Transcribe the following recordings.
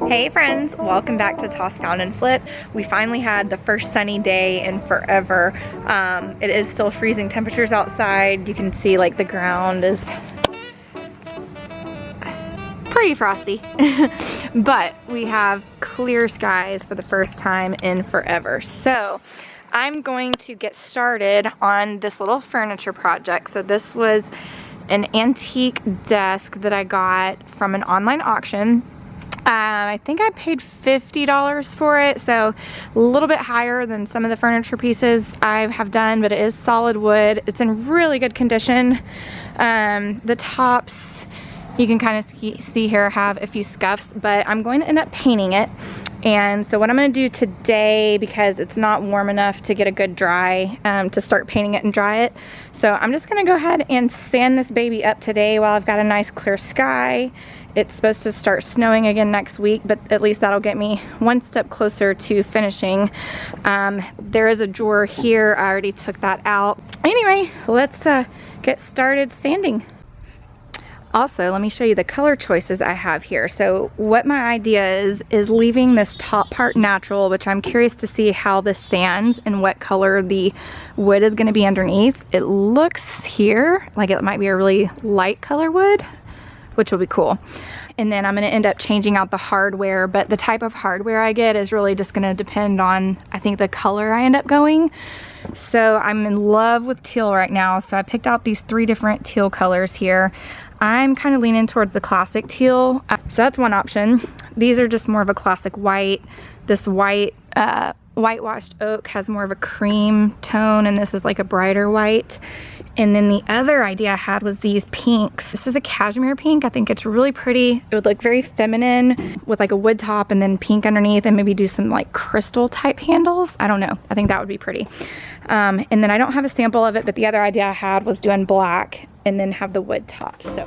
Hey friends, welcome back to Toss Found and Flip. We finally had the first sunny day in forever. It is still freezing temperatures outside. You can see like the ground is pretty frosty, but we have clear skies for the first time in forever. So I'm going to get started on this little furniture project. So this was an antique desk that I got from an online auction. I think I paid $50 for it, so a little bit higher than some of the furniture pieces I have done, but it is solid wood. It's in really good condition. The tops, you can kind of see here, have a few scuffs, but I'm going to end up painting it. And so what I'm going to do today, because it's not warm enough to get a good dry, to start painting it and dry it. So I'm just going to go ahead and sand this baby up today while I've got a nice clear sky. It's supposed to start snowing again next week, but at least that'll get me one step closer to finishing. There is a drawer here. I already took that out. Anyway, let's get started sanding. Also, let me show you the color choices I have here. So what my idea is leaving this top part natural, which I'm curious to see how this sands and what color the wood is going to be underneath. It looks here like it might be a really light color wood, which will be cool. And then I'm going to end up changing out the hardware, but the type of hardware I get is really just going to depend on, I think, the color I end up going. So I'm in love with teal right now, so I picked out these 3 different teal colors here. I'm kind of leaning towards the classic teal, so that's one option. These are just more of a classic white. This white whitewashed oak has more of a cream tone, and this is like a brighter white. And then the other idea I had was these pinks. This is a cashmere pink. I think it's really pretty. It would look very feminine with like a wood top and then pink underneath, and maybe do some like crystal type handles. I don't know. I think that would be pretty. And then I don't have a sample of it, but the other idea I had was doing black and then have the wood top. So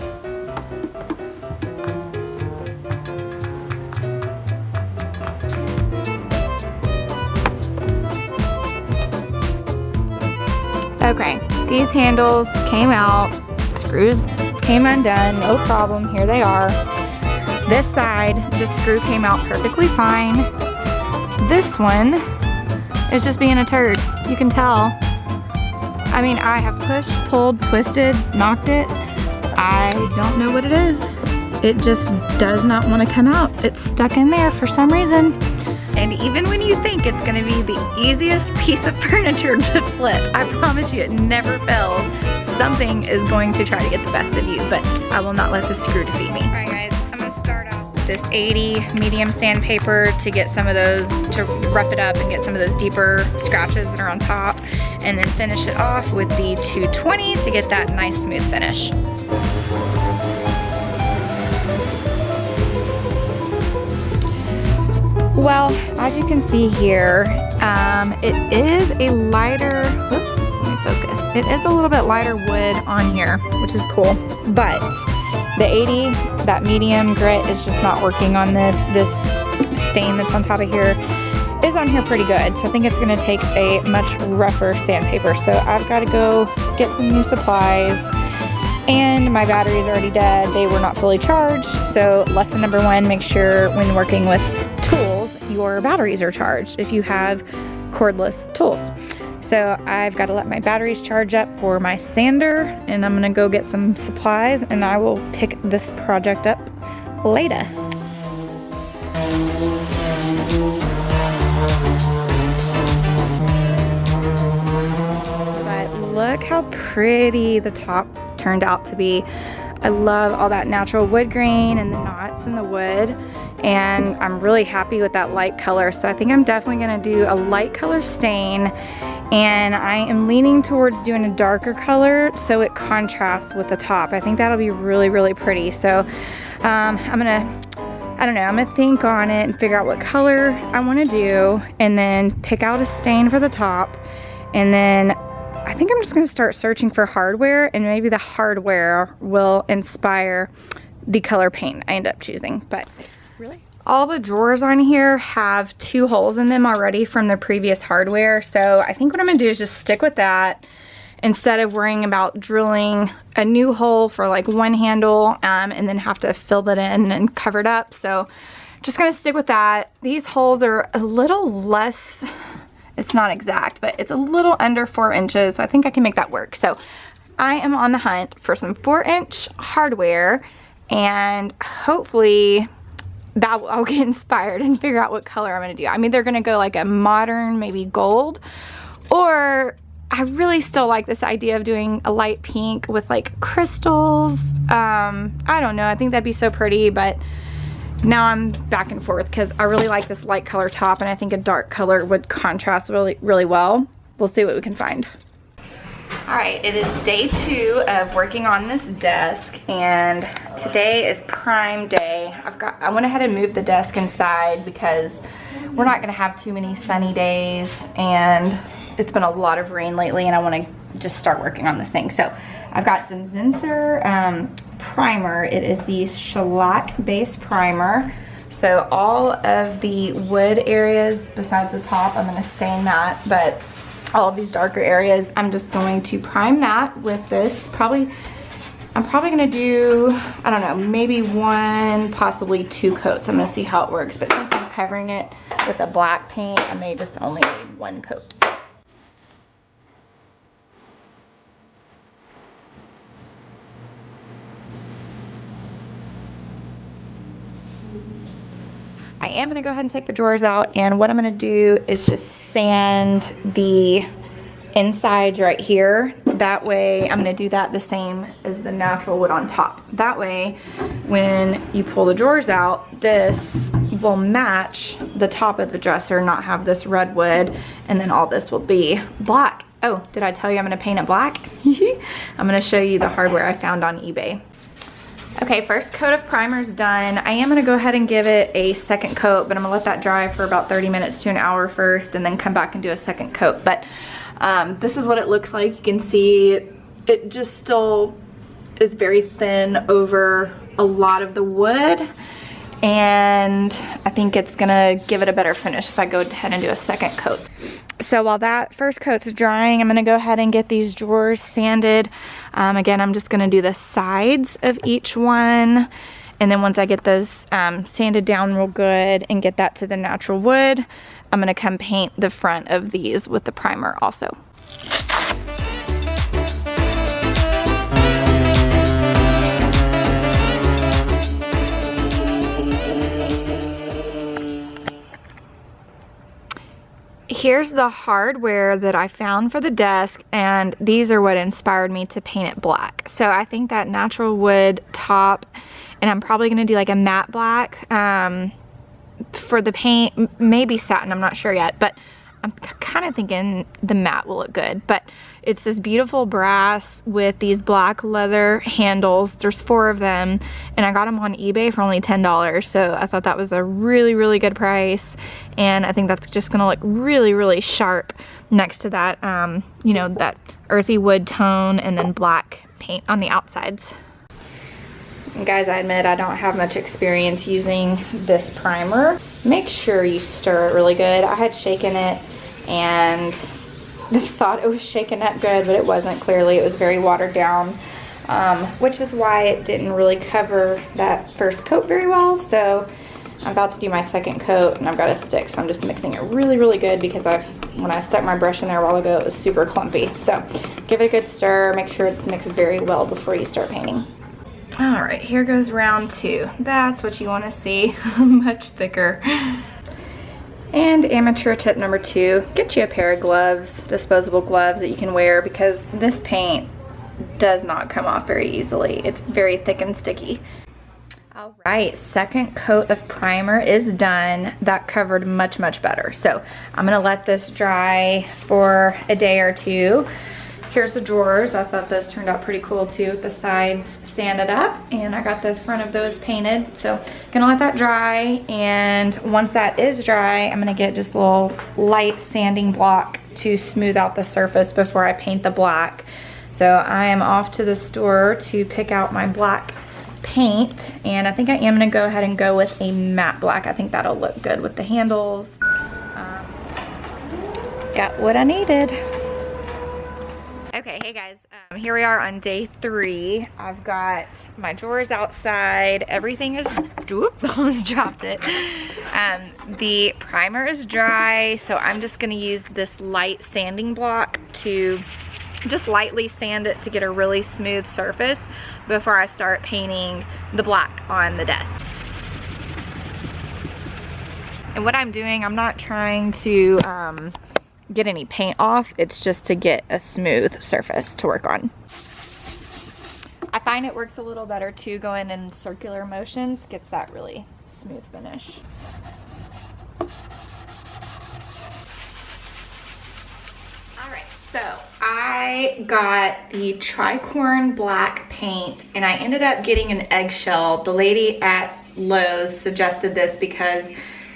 okay, these handles came out, screws came undone, no problem, here they are. This side, the screw came out perfectly fine. This one is just being a turd, you can tell. I mean, I have pushed, pulled, twisted, knocked it. I don't know what it is. It just does not want to come out. It's stuck in there for some reason. And even when you think it's going to be the easiest piece of furniture to flip, I promise you it never fails. Something is going to try to get the best of you, but I will not let the screw defeat me. All right guys, I'm going to start out with this 80 medium sandpaper to get some of those, to rough it up and get some of those deeper scratches that are on top, and then finish it off with the 220 to get that nice smooth finish. Well, as you can see here, it is a lighter, whoops, let me focus. It is a little bit lighter wood on here, which is cool, but the 80, that medium grit is just not working on this. This stain that's on top of here is on here pretty good, so I think it's going to take a much rougher sandpaper. So I've got to go get some new supplies, and my battery's already dead. They were not fully charged, so lesson number 1, make sure when working with tools, your batteries are charged if you have cordless tools. So I've got to let my batteries charge up for my sander, and I'm gonna go get some supplies, and I will pick this project up later. But look how pretty the top turned out to be. I love all that natural wood grain and the knots in the wood, and I'm really happy with that light color. So I think I'm definitely gonna do a light color stain, and I am leaning towards doing a darker color so it contrasts with the top. I think that'll be really, really pretty. So I'm gonna think on it and figure out what color I wanna do, and then pick out a stain for the top, and then I think I'm just gonna start searching for hardware, and maybe the hardware will inspire the color paint I end up choosing. But really, all the drawers on here have 2 holes in them already from the previous hardware. So I think what I'm gonna do is just stick with that instead of worrying about drilling a new hole for like one handle and then have to fill that in and cover it up. So just gonna stick with that. These holes are a little less, it's not exact, but it's a little under 4 inches, so I think I can make that work. So I am on the hunt for some 4-inch hardware, and hopefully I'll get inspired and figure out what color I'm gonna do. I'm either gonna go like a modern, maybe gold, or I really still like this idea of doing a light pink with like crystals. I don't know, I think that'd be so pretty, but now I'm back and forth because I really like this light color top, and I think a dark color would contrast really, really well. We'll see what we can find. All right, it is day 2 of working on this desk, and today is prime day. I went ahead and moved the desk inside because we're not gonna have too many sunny days, and it's been a lot of rain lately, and I wanna just start working on this thing. So I've got some Zinsser primer. It is the shellac base primer. So all of the wood areas besides the top, I'm gonna stain that, but all of these darker areas, I'm just going to prime that with this. I'm probably gonna do, I don't know, maybe 1, possibly 2 coats. I'm gonna see how it works, but since I'm covering it with a black paint, I may just only need 1 coat. I am gonna go ahead and take the drawers out, and what I'm gonna do is just sand the insides right here. That way, I'm gonna do that the same as the natural wood on top. That way, when you pull the drawers out, this will match the top of the dresser, not have this red wood, and then all this will be black. Oh, did I tell you I'm gonna paint it black? I'm gonna show you the hardware I found on eBay. Okay, first coat of primer's done. I am gonna go ahead and give it a second coat, but I'm gonna let that dry for about 30 minutes to an hour first, and then come back and do a second coat. But this is what it looks like. You can see it just still is very thin over a lot of the wood, and I think it's gonna give it a better finish if I go ahead and do a second coat. So while that first coat's drying, I'm gonna go ahead and get these drawers sanded. Again, I'm just gonna do the sides of each one, and then once I get those sanded down real good and get that to the natural wood, I'm gonna come paint the front of these with the primer also. Here's the hardware that I found for the desk, and these are what inspired me to paint it black. So I think that natural wood top, and I'm probably gonna do like a matte black for the paint, maybe satin, I'm not sure yet, but I'm kind of thinking the matte will look good. But it's this beautiful brass with these black leather handles. There's 4 of them, and I got them on eBay for only $10, so I thought that was a really, really good price, and I think that's just gonna look really, really sharp next to that, you know, that earthy wood tone, and then black paint on the outsides. And guys, I admit I don't have much experience using this primer. Make sure you stir it really good. I had shaken it and thought it was shaken up good, but it wasn't. Clearly it was very watered down, which is why it didn't really cover that first coat very well. So I'm about to do my second coat, and I've got a stick, so I'm just mixing it really, really good, because when I stuck my brush in there a while ago, it was super clumpy. So give it a good stir, make sure it's mixed very well before you start painting. All right, here goes round 2. That's what you want to see, much thicker. And amateur tip number 2, get you a pair of gloves, disposable gloves that you can wear, because this paint does not come off very easily. It's very thick and sticky. All right, second coat of primer is done. That covered much, much better. So I'm gonna let this dry for a day or 2. Here's the drawers. I thought those turned out pretty cool too. The sides sanded up, and I got the front of those painted. So gonna let that dry, and once that is dry, I'm gonna get just a little light sanding block to smooth out the surface before I paint the black. So I am off to the store to pick out my black paint, and I think I am gonna go ahead and go with a matte black. I think that'll look good with the handles. Got what I needed. Okay, hey guys, Here we are on day 3. I've got my drawers outside. Everything is, whoop, almost dropped it. The primer is dry, so I'm just gonna use this light sanding block to just lightly sand it to get a really smooth surface before I start painting the black on the desk. And what I'm doing, I'm not trying to get any paint off, it's just to get a smooth surface to work on. I find it works a little better too, going in circular motions, gets that really smooth finish. Alright, so I got the Tricorn black paint and I ended up getting an eggshell. The lady at Lowe's suggested this because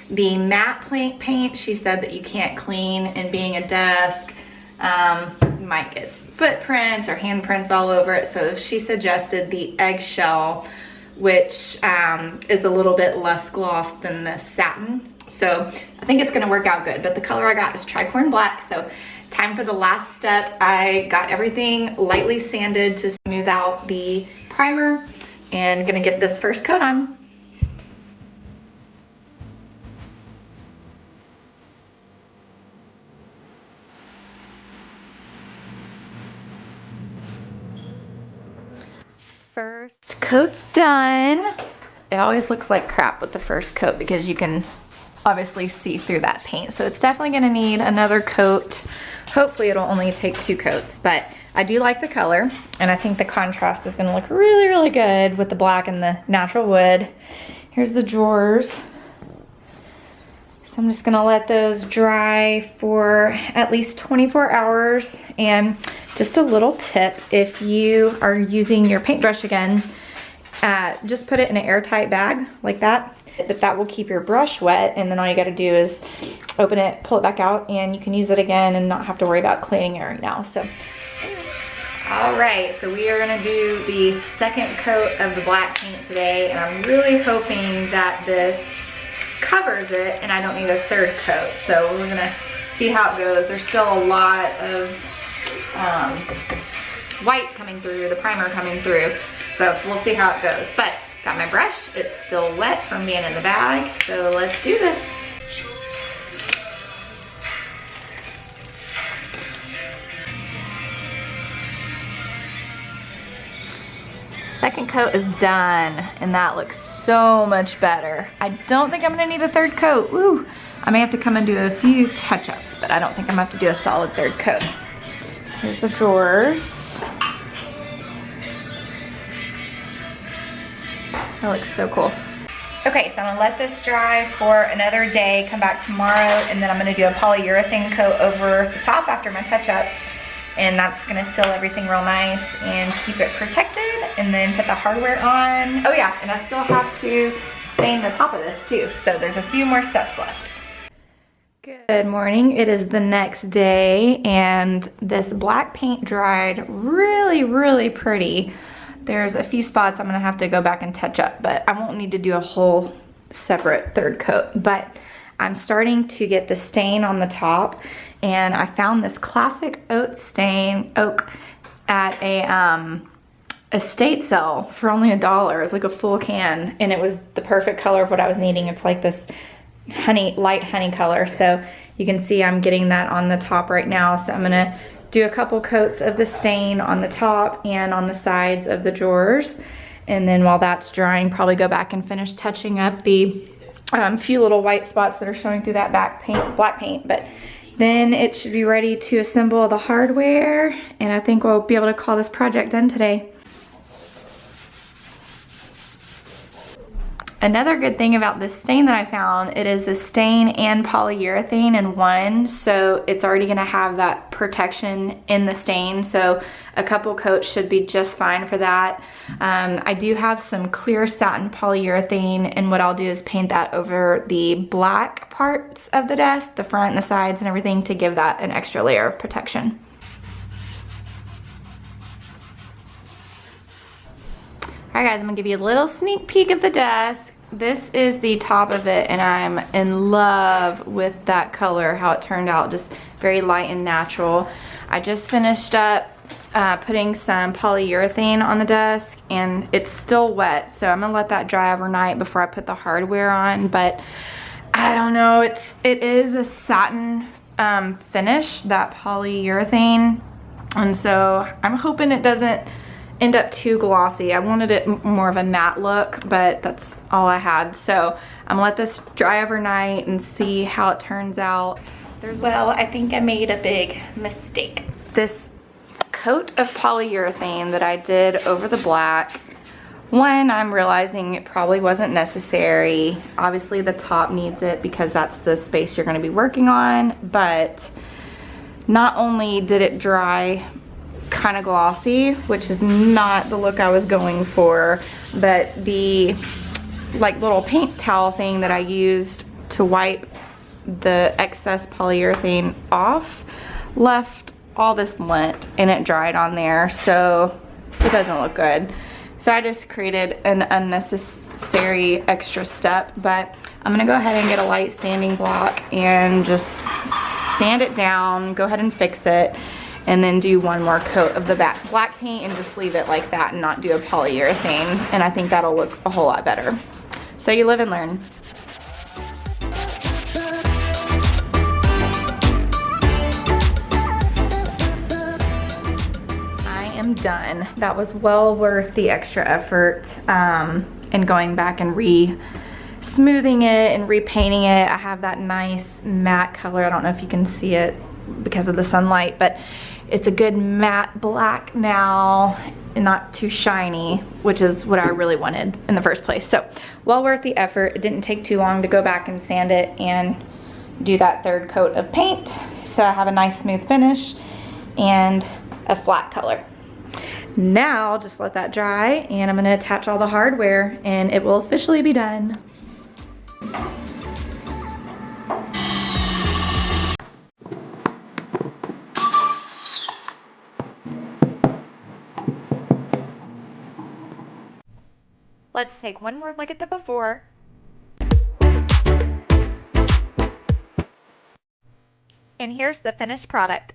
the matte paint, she said that you can't clean, and being a desk, you might get footprints or handprints all over it. So she suggested the eggshell, which is a little bit less gloss than the satin. So I think it's gonna work out good, but the color I got is Tricorn black. So time for the last step. I got everything lightly sanded to smooth out the primer and gonna get this first coat on. First coat's done. It always looks like crap with the first coat because you can obviously see through that paint. So it's definitely gonna need another coat. Hopefully it'll only take 2 coats, but I do like the color and I think the contrast is gonna look really, really good with the black and the natural wood. Here's the drawers. So I'm just gonna let those dry for at least 24 hours. And just a little tip, if you are using your paintbrush again, just put it in an airtight bag like that. That will keep your brush wet, and then all you gotta do is open it, pull it back out, and you can use it again and not have to worry about cleaning it right now. So, all right, so we are gonna do the second coat of the black paint today, and I'm really hoping that this covers it and I don't need a third coat. So we're gonna see how it goes. There's still a lot of white coming through, the primer coming through, so we'll see how it goes. But got my brush, it's still wet from being in the bag, so let's do this. Second coat is done, and that looks so much better. I don't think I'm gonna need a third coat. Woo! I may have to come and do a few touch-ups, but I don't think I'm gonna have to do a solid third coat. Here's the drawers. That looks so cool. Okay, so I'm gonna let this dry for another day, come back tomorrow, and then I'm gonna do a polyurethane coat over the top after my touch-ups. And that's gonna seal everything real nice and keep it protected, and then put the hardware on. Oh yeah, and I still have to stain the top of this too. So there's a few more steps left. Good morning, it is the next day, and this black paint dried really, really pretty. There's a few spots I'm gonna have to go back and touch up, but I won't need to do a whole separate third coat. But I'm starting to get the stain on the top, and I found this classic oak at a estate sale for only $1. It was like a full can, and it was the perfect color of what I was needing. It's like this light honey color. So you can see I'm getting that on the top right now. So I'm gonna do a couple coats of the stain on the top and on the sides of the drawers. And then while that's drying, probably go back and finish touching up the few little white spots that are showing through that black paint. But then it should be ready to assemble the hardware, and I think we'll be able to call this project done today. Another good thing about this stain that I found, it is a stain and polyurethane in one, so it's already gonna have that protection in the stain, so a couple coats should be just fine for that. I do have some clear satin polyurethane, and what I'll do is paint that over the black parts of the desk, the front and the sides and everything, to give that an extra layer of protection. Alright guys, I'm gonna give you a little sneak peek of the desk. This is the top of it, and I'm in love with that color, how it turned out, just very light and natural. I just finished up putting some polyurethane on the desk, and it's still wet, so I'm gonna let that dry overnight before I put the hardware on. But I don't know, it is a satin finish, that polyurethane, and so I'm hoping it doesn't end up too glossy. I wanted it more of a matte look, but that's all I had. So I'm gonna let this dry overnight and see how it turns out. Well, I think I made a big mistake. This coat of polyurethane that I did over the black, one, I'm realizing it probably wasn't necessary. Obviously the top needs it because that's the space you're gonna be working on, but not only did it dry kind of glossy, which is not the look I was going for, but the like little paint towel thing that I used to wipe the excess polyurethane off left all this lint and it dried on there, so it doesn't look good. So I just created an unnecessary extra step, but I'm gonna go ahead and get a light sanding block and just sand it down, go ahead and fix it, and then do one more coat of the black paint and just leave it like that and not do a polyurethane, and I think that'll look a whole lot better. So you live and learn. I am done. That was well worth the extra effort, and going back and smoothing it and repainting it. I have that nice matte color. I don't know if you can see it because of the sunlight, but it's a good matte black now and not too shiny, which is what I really wanted in the first place. So well worth the effort. It didn't take too long to go back and sand it and do that third coat of paint. So I have a nice smooth finish and a flat color. Now just let that dry and I'm gonna attach all the hardware and it will officially be done. Let's take one more look at the before. And here's the finished product.